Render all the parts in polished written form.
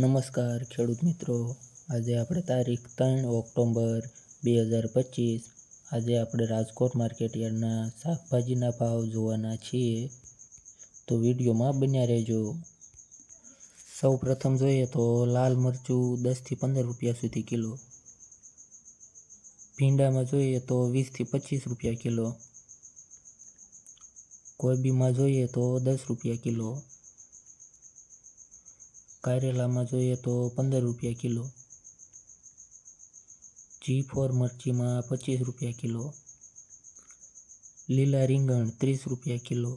નમસ્કાર ખેડૂત મિત્રો, આજે આપણે તારીખ 3 ઓક્ટોબર 2025 આજે આપણે રાજકોટ માર્કેટ યાર્ડના શાકભાજીના ભાવ જોવાના છીએ, તો વિડીયોમાં બન્યા રહેજો। સૌ પ્રથમ જોઈએ તો લાલ મરચું 10 થી 15 રૂપિયા સુધી કિલો, ભીંડામાં જોઈએ તો 20 થી 25 રૂપિયા કિલો, કોબીમાં જોઈએ તો 10 રૂપિયા કિલો, કારેલામાં જોઈએ તો 15 રૂપિયા કિલો, G4 મરચીમાં 25 રૂપિયા કિલો, લીલા રીંગણ 30 રૂપિયા કિલો,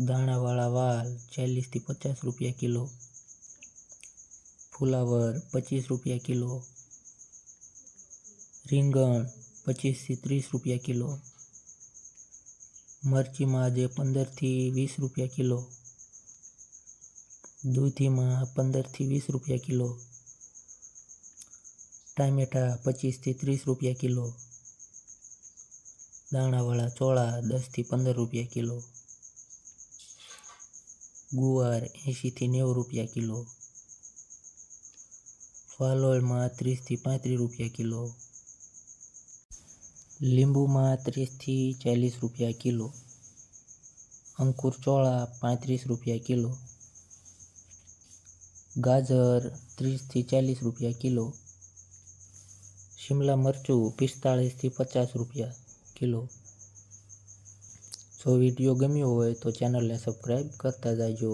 દાણાવાળા વાલ 40 થી 50 રૂપિયા કિલો, ફુલાવર 25 રૂપિયા કિલો, રીંગણ 25 થી 30 રૂપિયા કિલો, મરચીમાં આજે 15 થી 20 રૂપિયા કિલો, દૂધીમાં 15 થી 20 રૂપિયા કિલો, ટામેટા 25 થી 30 રૂપિયા કિલો, દાણાવાળા ચોળા 10 થી 15 રૂપિયા કિલો, ગુવાર 80 થી 90 રૂપિયા કિલો, વાલોળમાં 30 થી 35 રૂપિયા કિલો, લીંબુમાં 30 થી 40 રૂપિયા કિલો, અંકુર ચોળા 35 રૂપિયા કિલો, ગાજર 30 થી 40 રૂપિયા કિલો, શિમલા મરચું 45 થી 50 રૂપિયા કિલો। જો વિડીયો ગમ્યો હોય તો ચેનલને સબસ્ક્રાઈબ કરતા જાજો।